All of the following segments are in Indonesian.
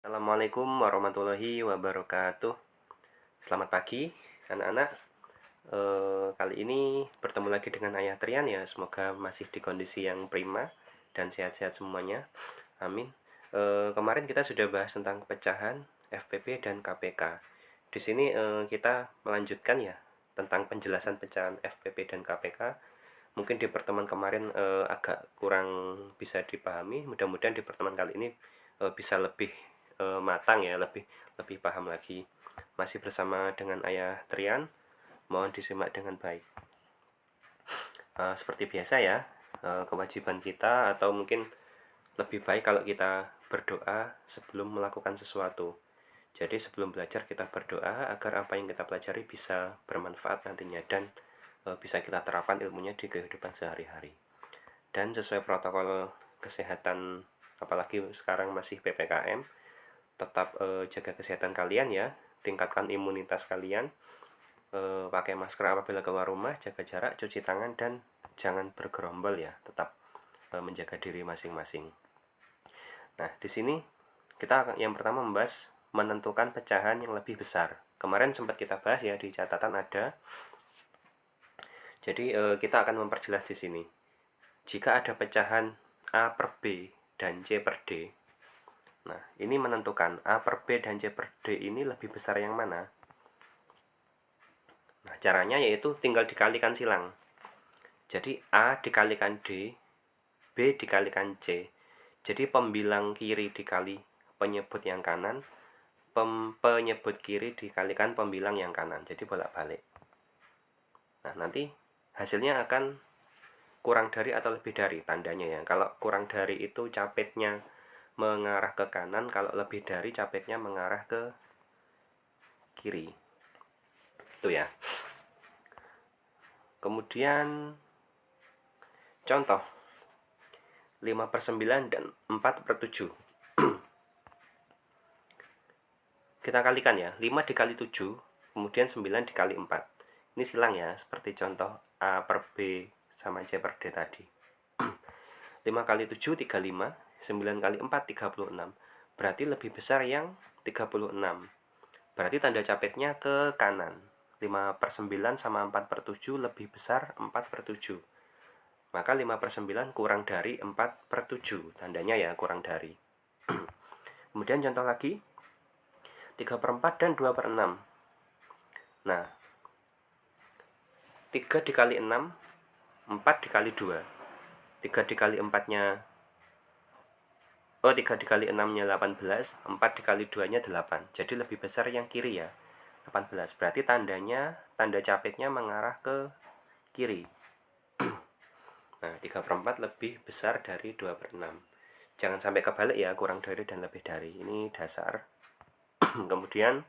Assalamualaikum warahmatullahi wabarakatuh. Selamat pagi anak-anak. Kali ini bertemu lagi dengan Ayah Trian ya. Semoga masih di kondisi yang prima dan sehat-sehat semuanya. Amin. Kemarin kita sudah bahas tentang pecahan, FPP dan KPK. Di sini kita melanjutkan ya tentang penjelasan pecahan FPP dan KPK. Mungkin di pertemuan kemarin agak kurang bisa dipahami. Mudah-mudahan di pertemuan kali ini bisa lebih matang ya, lebih lebih paham lagi. Masih bersama dengan Ayah Trian, mohon disimak dengan baik. Seperti biasa ya, kewajiban kita atau mungkin lebih baik kalau kita berdoa sebelum melakukan sesuatu. Jadi sebelum belajar kita berdoa agar apa yang kita pelajari bisa bermanfaat nantinya dan bisa kita terapkan ilmunya di kehidupan sehari-hari. Dan sesuai protokol kesehatan, apalagi sekarang masih PPKM, tetap jaga kesehatan kalian ya, tingkatkan imunitas kalian, pakai masker apabila keluar rumah, jaga jarak, cuci tangan, dan jangan bergerombol ya, tetap menjaga diri masing-masing. Nah, di sini kita yang pertama membahas menentukan pecahan yang lebih besar. Kemarin sempat kita bahas ya, di catatan ada. Jadi kita akan memperjelas di sini. Jika ada pecahan A per B dan C per D, nah ini menentukan A per B dan C per D ini lebih besar yang mana. Nah, caranya yaitu tinggal dikalikan silang. Jadi A dikalikan D, B dikalikan C. Jadi pembilang kiri dikali penyebut yang kanan, penyebut kiri dikalikan pembilang yang kanan. Jadi bolak-balik. Nah, nanti hasilnya akan kurang dari atau lebih dari tandanya ya. Kalau kurang dari itu capitnya mengarah ke kanan, kalau lebih dari capitnya mengarah ke kiri. Itu ya. Kemudian contoh 5/9 dan 4/7. Kita kalikan ya, 5 dikali 7, kemudian 9 dikali 4. Ini silang ya, seperti contoh A per B sama C per D tadi. 5 kali 7, 35. 9 kali 4, 36. Berarti lebih besar yang 36. Berarti tanda capitnya ke kanan. 5/9 sama 4/7 lebih besar 4/7. Maka 5/9 kurang dari 4/7. Tandanya ya kurang dari. Kemudian contoh lagi, 3/4 dan 2/6. Nah, 3 dikali 6, 4 dikali 2. 3 dikali 4-nya, 3 dikali 6-nya 18, 4 dikali 2-nya 8. Jadi lebih besar yang kiri ya, 18. Berarti tanda capitnya mengarah ke kiri. Nah, 3/4 lebih besar dari 2/6. Jangan sampai kebalik ya, kurang dari dan lebih dari. Ini dasar. Kemudian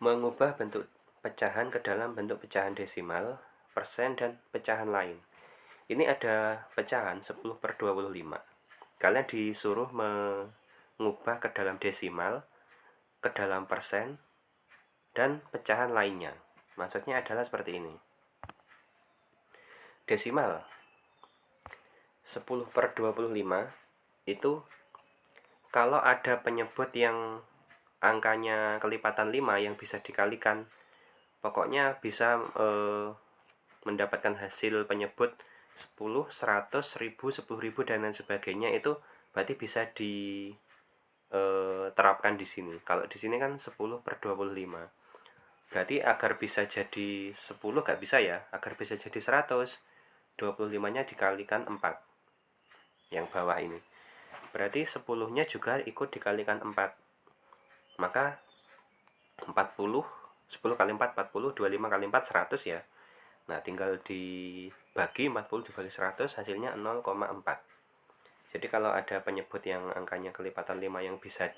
mengubah bentuk pecahan ke dalam bentuk pecahan desimal, persen, dan pecahan lain. Ini ada pecahan 10/25. Kalian disuruh mengubah ke dalam desimal, ke dalam persen, dan pecahan lainnya. Maksudnya adalah seperti ini. Desimal 10/25 itu kalau ada penyebut yang angkanya kelipatan 5 yang bisa dikalikan, pokoknya bisa mendapatkan hasil penyebut 10, 100, 1000, 10.000 dan lain sebagainya, itu berarti bisa diterapkan di sini. Kalau di sini kan 10/25. Berarti agar bisa jadi 10 gak bisa ya, agar bisa jadi 100, 25-nya dikalikan 4. Yang bawah ini. Berarti 10-nya juga ikut dikalikan 4. Maka 40, 10 kali 4 40, 25 kali 4 100 ya. Nah, tinggal dibagi 40 dibagi 100, hasilnya 0,4. Jadi kalau ada penyebut yang angkanya kelipatan 5 yang bisa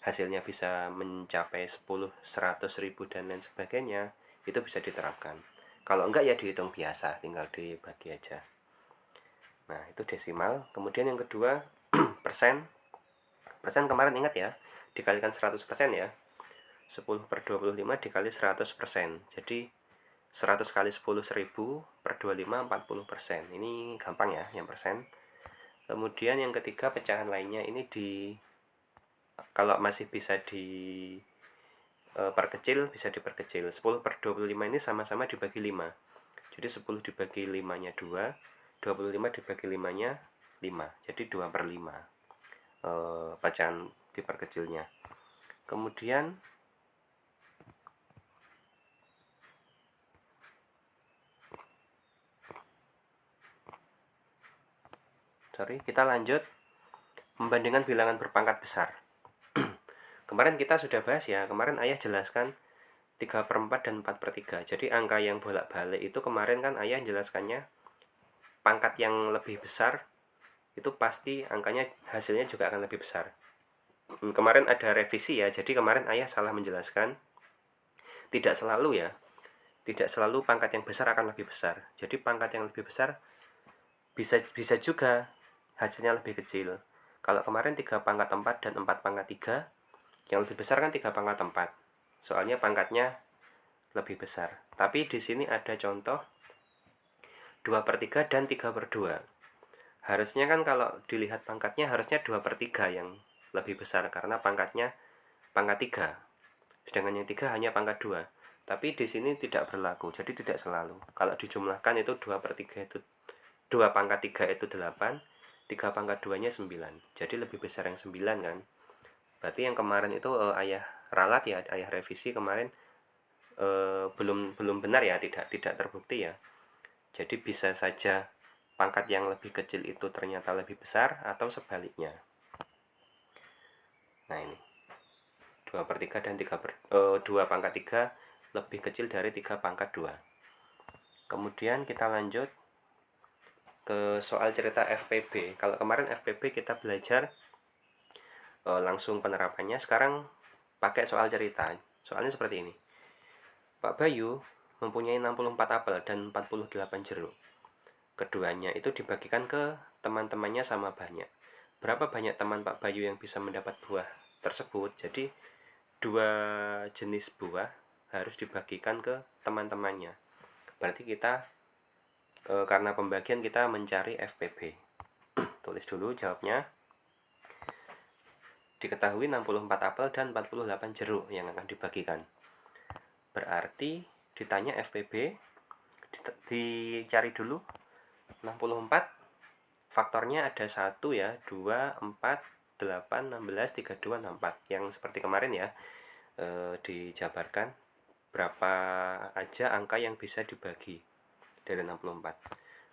hasilnya bisa mencapai 10, 100, 1000 dan lain sebagainya, itu bisa diterapkan. Kalau enggak ya dihitung biasa, tinggal dibagi aja. Nah, itu desimal. Kemudian yang kedua, persen. Persen kemarin ingat ya, dikalikan 100% ya. 10/25 dikali 100%. Jadi 100 kali 10 1000 per 25 40%. Ini gampang ya yang persen. Kemudian yang ketiga pecahan lainnya ini Kalau masih bisa perkecil, bisa diperkecil. 10/25 ini sama-sama dibagi 5. Jadi 10 dibagi 5-nya 2, 25 dibagi 5-nya 5. Jadi 2/5 pecahan diperkecilnya. Kemudian kita lanjut membandingkan bilangan berpangkat besar. Kemarin kita sudah bahas ya, kemarin ayah jelaskan 3/4 dan 4/3. Jadi angka yang bolak-balik itu kemarin kan ayah jelaskannya pangkat yang lebih besar itu pasti angkanya hasilnya juga akan lebih besar. Kemarin ada revisi ya, jadi kemarin ayah salah menjelaskan. Tidak selalu ya, tidak selalu pangkat yang besar akan lebih besar. Jadi pangkat yang lebih besar bisa juga hasilnya lebih kecil. Kalau kemarin 3/4 dan 4/3, yang lebih besar kan 3/4. Soalnya pangkatnya lebih besar. Tapi di sini ada contoh 2/3 dan 3/2. Harusnya kan kalau dilihat pangkatnya harusnya 2/3 yang lebih besar karena pangkatnya pangkat 3. Sedangkan yang 3 hanya pangkat 2. Tapi di sini tidak berlaku, jadi tidak selalu. Kalau dijumlahkan itu 2/3 itu 2/3 itu 8, 3/2-nya 9. Jadi lebih besar yang 9 kan. Berarti yang kemarin itu ayah ralat ya, ayah revisi kemarin belum benar ya, tidak terbukti ya. Jadi bisa saja pangkat yang lebih kecil itu ternyata lebih besar atau sebaliknya. Nah ini 2/3 dan 2/3 lebih kecil dari 3/2. Kemudian kita lanjut ke soal cerita FPB. Kalau kemarin FPB kita belajar langsung penerapannya, sekarang pakai soal cerita. Soalnya seperti ini. Pak Bayu mempunyai 64 apel dan 48 jeruk. Keduanya itu dibagikan ke teman-temannya sama banyak. Berapa banyak teman Pak Bayu yang bisa mendapat buah tersebut? Jadi 2 jenis buah harus dibagikan ke teman-temannya. Berarti kita karena pembagian kita mencari FPB. Tulis dulu jawabnya. Diketahui 64 apel dan 48 jeruk yang akan dibagikan. Berarti ditanya FPB, dicari dulu 64, faktornya ada 1 ya, 2, 4, 8, 16, 32, 64. Yang seperti kemarin ya, dijabarkan berapa aja angka yang bisa dibagi dari 64.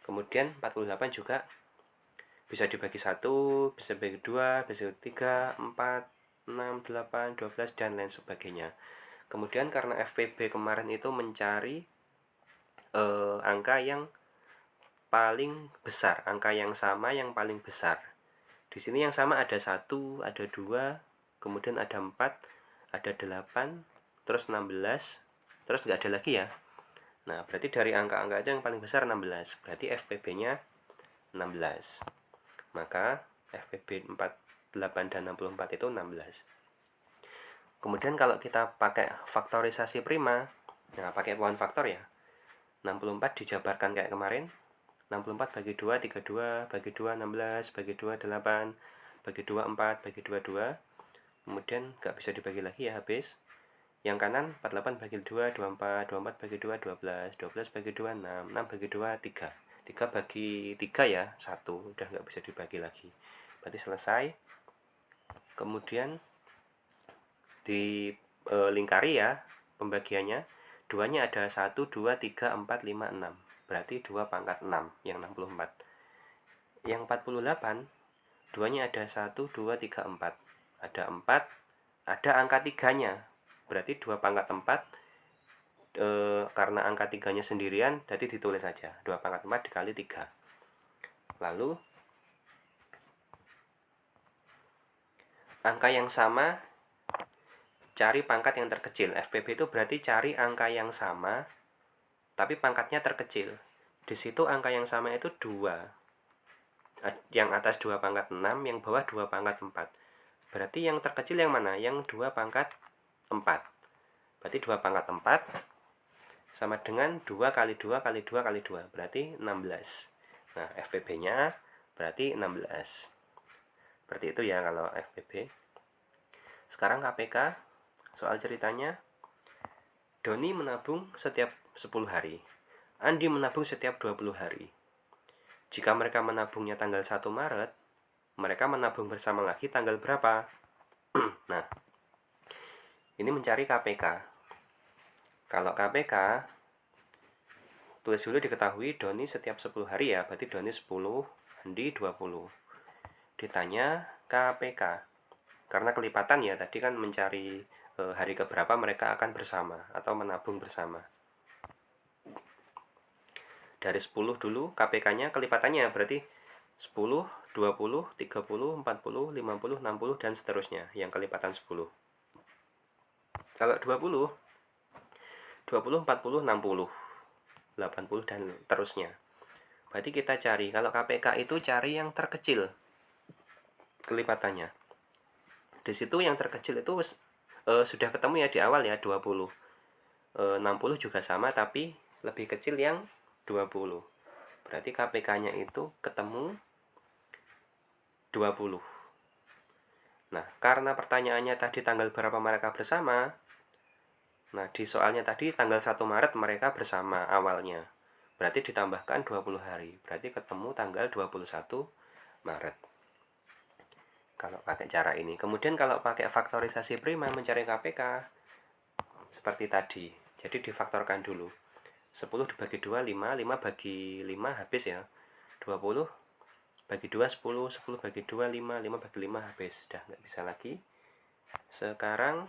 Kemudian 48 juga bisa dibagi 1, bisa dibagi 2, bisa dibagi 3, 4, 6, 8, 12, dan lain sebagainya. Kemudian karena FPB kemarin itu mencari angka yang paling besar, angka yang sama yang paling besar. Di sini yang sama ada 1, ada 2, kemudian ada 4, ada 8, terus 16, terus nggak ada lagi ya. Nah, berarti dari angka-angka itu yang paling besar 16. Berarti FPB-nya 16. Maka FPB 48 dan 64 itu 16. Kemudian kalau kita pakai faktorisasi prima, nah pakai pohon faktor ya. 64 dijabarkan kayak kemarin. 64 bagi 2, 32, bagi 2, 16, bagi 2, 8, bagi 2, 4, bagi 2, 2. Kemudian nggak bisa dibagi lagi ya, habis. Yang kanan 48 bagi 2, 24, 24 bagi 2, 12, 12 bagi 2, 6, 6 bagi 2, 3. 3 bagi 3 ya, 1. Udah nggak bisa dibagi lagi. Berarti selesai. Kemudian dilingkari ya pembagiannya. Duanya ada 1, 2, 3, 4, 5, 6. Berarti 2/6 yang 64. Yang 48, duanya ada 1, 2, 3, 4. Ada 4, ada angka 3-nya. Berarti 2/4 karena angka 3-nya sendirian, jadi ditulis saja 2/4 dikali 3. Lalu angka yang sama cari pangkat yang terkecil. FPB itu berarti cari angka yang sama tapi pangkatnya terkecil. Di situ angka yang sama itu 2. Yang atas 2/6, yang bawah 2/4. Berarti yang terkecil yang mana? Yang 2/4. Berarti 2/4 sama dengan 2 kali 2 kali 2 kali 2. Berarti 16. Nah, FPB-nya berarti 16. Seperti itu ya kalau FPB. Sekarang KPK, soal ceritanya, Doni menabung setiap 10 hari. Andi menabung setiap 20 hari. Jika mereka menabungnya tanggal 1 Maret, mereka menabung bersama lagi tanggal berapa? Nah, ini mencari KPK. Kalau KPK, tulis dulu diketahui Doni setiap 10 hari ya, berarti Doni 10, Andi 20. Ditanya KPK. Karena kelipatan ya, tadi kan mencari hari keberapa mereka akan bersama atau menabung bersama. Dari 10 dulu KPK-nya kelipatannya berarti 10, 20, 30, 40, 50, 60 dan seterusnya yang kelipatan 10. Kalau 20, 20, 40, 60, 80 dan terusnya. Berarti kita cari, kalau KPK itu cari yang terkecil kelipatannya. Di situ yang terkecil itu sudah ketemu ya di awal ya 20. 60 juga sama tapi lebih kecil yang 20. Berarti KPK-nya itu ketemu 20. Nah, karena pertanyaannya tadi tanggal berapa mereka bersama, nah di soalnya tadi tanggal 1 Maret mereka bersama awalnya. Berarti ditambahkan 20 hari. Berarti ketemu tanggal 21 Maret. Kalau pakai cara ini. Kemudian kalau pakai faktorisasi prima mencari KPK, seperti tadi. Jadi difaktorkan dulu. 10 dibagi 2, 5. 5 bagi 5 habis ya. 20 bagi 2, 10. 10 bagi 2, 5. 5 bagi 5 habis. Sudah nggak bisa lagi. Sekarang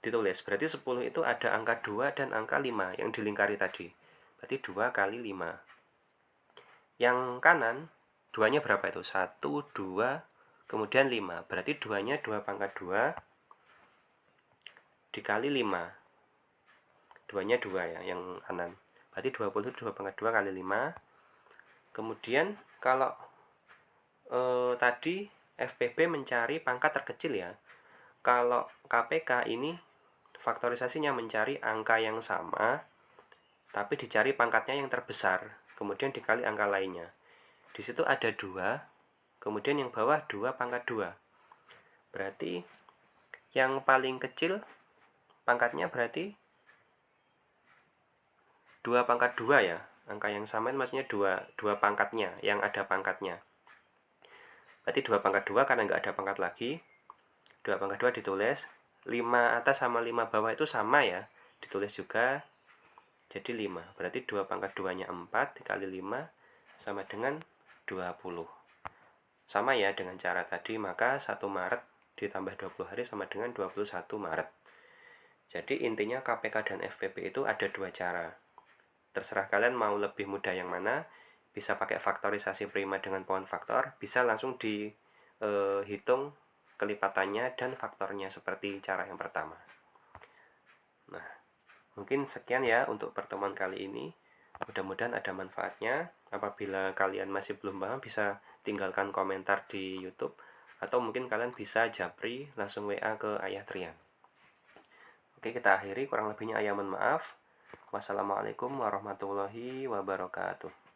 ditulis. Berarti 10 itu ada angka 2 dan angka 5 yang dilingkari tadi. Berarti 2 kali 5. Yang kanan, 2-nya berapa itu? 1, 2, kemudian 5. Berarti 2-nya 2 pangkat 2 dikali 5. 2-nya 2 ya, yang kanan. Berarti 20 2 pangkat 2 kali 5. Kemudian kalau tadi FPB mencari pangkat terkecil ya. Kalau KPK ini faktorisasinya mencari angka yang sama, tapi dicari pangkatnya yang terbesar, kemudian dikali angka lainnya. Di situ ada 2, kemudian yang bawah 2 pangkat 2. Berarti yang paling kecil pangkatnya berarti 2 pangkat 2 ya. Angka yang sama itu maksudnya 2 pangkatnya, yang ada pangkatnya. Berarti 2 pangkat 2 karena nggak ada pangkat lagi. 2 pangkat 2 ditulis. 5 atas sama 5 bawah itu sama ya. Ditulis juga. Jadi 5. Berarti 2 pangkat 2-nya 4 dikali 5 sama dengan 20. Sama ya dengan cara tadi, maka 1 Maret ditambah 20 hari sama dengan 21 Maret. Jadi intinya KPK dan FPB itu ada 2 cara. Terserah kalian mau lebih mudah yang mana. Bisa pakai faktorisasi prima dengan pohon faktor, bisa langsung dihitung kelipatannya dan faktornya seperti cara yang pertama. Nah, mungkin sekian ya untuk pertemuan kali ini. Mudah-mudahan ada manfaatnya. Apabila kalian masih belum paham, bisa tinggalkan komentar di YouTube. Atau mungkin kalian bisa japri langsung WA ke Ayah Trian. Oke, kita akhiri. Kurang lebihnya Ayah mohon maaf. Wassalamualaikum warahmatullahi wabarakatuh.